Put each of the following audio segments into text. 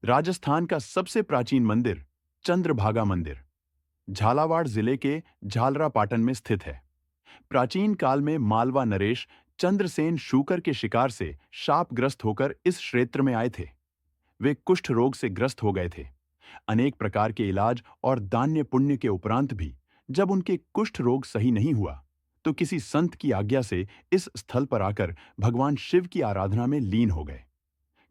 राजस्थान का सबसे प्राचीन मंदिर चंद्रभागा मंदिर झालावाड़ जिले के झालरापाटन में स्थित है। प्राचीन काल में मालवा नरेश चंद्रसेन शूकर के शिकार से शापग्रस्त होकर इस क्षेत्र में आए थे। वे कुष्ठ रोग से ग्रस्त हो गए थे। अनेक प्रकार के इलाज और दान्य पुण्य के उपरांत भी जब उनके कुष्ठ रोग सही नहीं हुआ तो किसी संत की आज्ञा से इस स्थल पर आकर भगवान शिव की आराधना में लीन हो गए।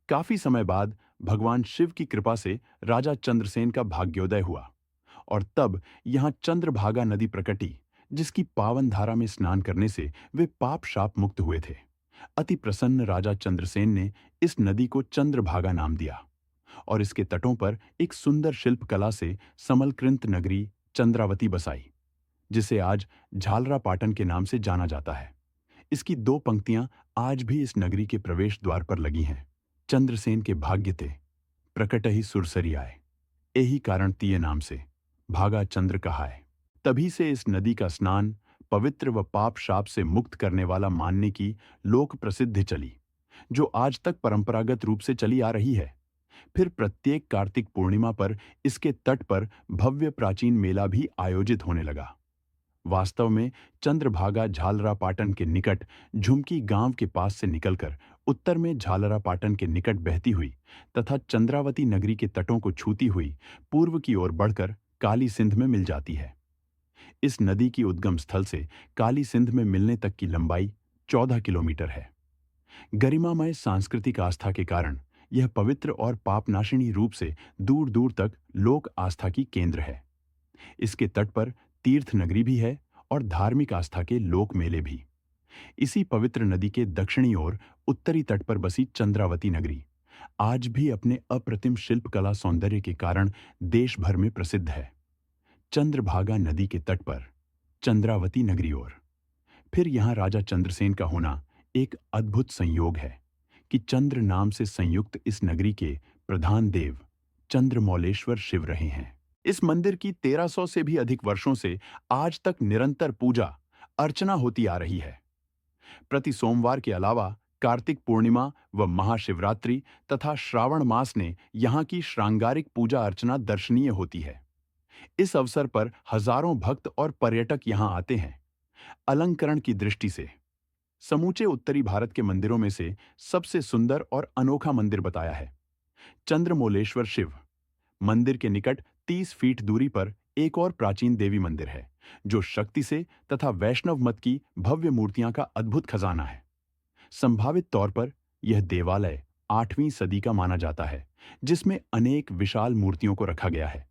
काफी समय बाद भगवान शिव की कृपा से राजा चंद्रसेन का भाग्योदय हुआ और तब यहां चंद्रभागा नदी प्रकटी, जिसकी पावन धारा में स्नान करने से वे पाप शाप मुक्त हुए थे। अति प्रसन्न राजा चंद्रसेन ने इस नदी को चंद्रभागा नाम दिया और इसके तटों पर एक सुंदर शिल्पकला से समलकृंत नगरी चंद्रावती बसाई, जिसे आज झालरापाटन के नाम से जाना जाता है। इसकी दो पंक्तियां आज भी इस नगरी के प्रवेश द्वार पर लगी हैं। चंद्रसेन के भाग्य ते प्रकट ही सुरसरी आए, यही कारण तिये नाम से भागा चंद्र कहाए। तभी से इस नदी का स्नान पवित्र व पाप शाप से मुक्त करने वाला मानने की लोक प्रसिद्धि चली, जो आज तक परंपरागत रूप से चली आ रही है। फिर प्रत्येक कार्तिक पूर्णिमा पर इसके तट पर भव्य प्राचीन मेला भी आयोजित होने लगा। वास्तव में चंद्रभागा झालरापाटन के निकट झुमकी गांव के पास से निकलकर उत्तर में झालरापाटन के निकट बहती हुई तथा चंद्रावती नगरी के तटों को छूती हुई पूर्व की ओर बढ़कर काली सिंध में मिल जाती है। इस नदी की उद्गम स्थल से काली सिंध में मिलने तक की लंबाई 14 किलोमीटर है। गरिमामय सांस्कृतिक आस्था के कारण यह पवित्र और पापनाशिनी रूप से दूर दूर तक लोक आस्था की केंद्र है। इसके तट पर तीर्थ नगरी भी है और धार्मिक आस्था के लोक मेले भी। इसी पवित्र नदी के दक्षिणी ओर उत्तरी तट पर बसी चंद्रावती नगरी आज भी अपने अप्रतिम शिल्पकला सौंदर्य के कारण देश भर में प्रसिद्ध है। चंद्रभागा नदी के तट पर चंद्रावती नगरी और फिर यहां राजा चंद्रसेन का होना एक अद्भुत संयोग है कि चंद्र नाम से संयुक्त इस नगरी के प्रधान देव चंद्रमौलेश्वर शिव रहे हैं। इस मंदिर की 1300 से भी अधिक वर्षों से आज तक निरंतर पूजा अर्चना होती आ रही है। प्रति सोमवार के अलावा कार्तिक पूर्णिमा व महाशिवरात्रि तथा श्रावण मास ने यहाँ की श्रृंगारिक पूजा अर्चना दर्शनीय होती है। इस अवसर पर हजारों भक्त और पर्यटक यहाँ आते हैं। अलंकरण की दृष्टि से समूचे उत्तरी भारत के मंदिरों में से सबसे सुंदर और अनोखा मंदिर बताया है चंद्रमौलेश्वर शिव। मंदिर के निकट 30 फीट दूरी पर एक और प्राचीन देवी मंदिर है, जो शक्ति से तथा वैष्णव मत की भव्य मूर्तियां का अद्भुत खजाना है। संभावित तौर पर यह देवालय 8वीं सदी का माना जाता है, जिसमें अनेक विशाल मूर्तियों को रखा गया है।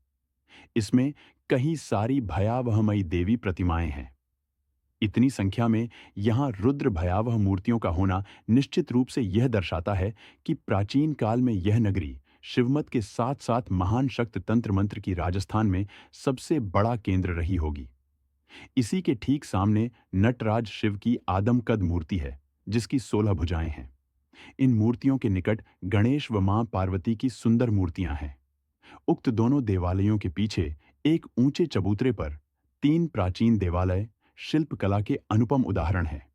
इसमें कहीं सारी भयावहमयी देवी प्रतिमाएं हैं। इतनी संख्या में यहाँ रुद्र भयावह मूर्तियों का होना निश्चित रूप से यह दर्शाता है कि प्राचीन काल में यह नगरी शिवमत के साथ साथ महान शक्त तंत्र मंत्र की राजस्थान में सबसे बड़ा केंद्र रही होगी। इसी के ठीक सामने नटराज शिव की आदमकद मूर्ति है, जिसकी 16 भुजाएं हैं। इन मूर्तियों के निकट गणेश व मां पार्वती की सुंदर मूर्तियां हैं। उक्त दोनों देवालयों के पीछे एक ऊंचे चबूतरे पर 3 प्राचीन देवालय शिल्पकला के अनुपम उदाहरण हैं।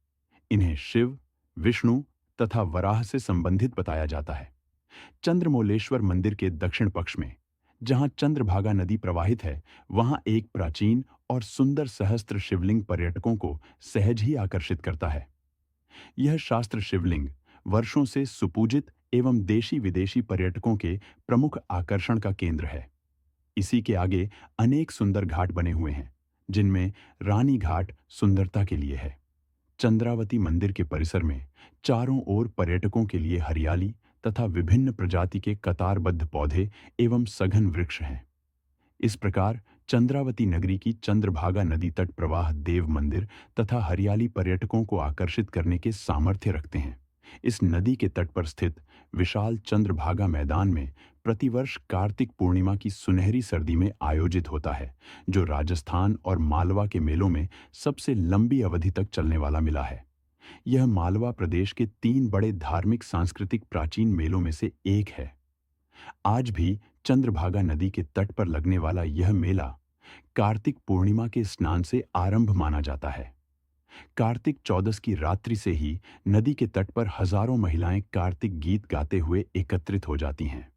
इन्हें शिव, विष्णु तथा वराह से संबंधित बताया जाता है। चंद्रमौलेश्वर मंदिर के दक्षिण पक्ष में, जहां चंद्रभागा नदी प्रवाहित है, वहां एक प्राचीन और सुंदर सहस्त्र शिवलिंग पर्यटकों को सहज ही आकर्षित करता है। यह शास्त्र शिवलिंग वर्षों से सुपूजित एवं देशी विदेशी पर्यटकों के प्रमुख आकर्षण का केंद्र है। इसी के आगे अनेक सुंदर घाट बने हुए हैं, जिनमें रानी घाट सुंदरता के लिए है। चंद्रावती मंदिर के परिसर में चारों ओर पर्यटकों के लिए हरियाली तथा विभिन्न प्रजाति के कतारबद्ध पौधे एवं सघन वृक्ष हैं। इस प्रकार चंद्रावती नगरी की चंद्रभागा नदी तट प्रवाह देव मंदिर तथा हरियाली पर्यटकों को आकर्षित करने के सामर्थ्य रखते हैं। इस नदी के तट पर स्थित विशाल चंद्रभागा मैदान में प्रतिवर्ष कार्तिक पूर्णिमा की सुनहरी सर्दी में आयोजित होता है, जो राजस्थान और मालवा के मेलों में सबसे लंबी अवधि तक चलने वाला मेला है। यह मालवा प्रदेश के 3 बड़े धार्मिक सांस्कृतिक प्राचीन मेलों में से एक है। आज भी चंद्रभागा नदी के तट पर लगने वाला यह मेला कार्तिक पूर्णिमा के स्नान से आरंभ माना जाता है। कार्तिक चौदस की रात्रि से ही नदी के तट पर हजारों महिलाएं कार्तिक गीत गाते हुए एकत्रित हो जाती हैं।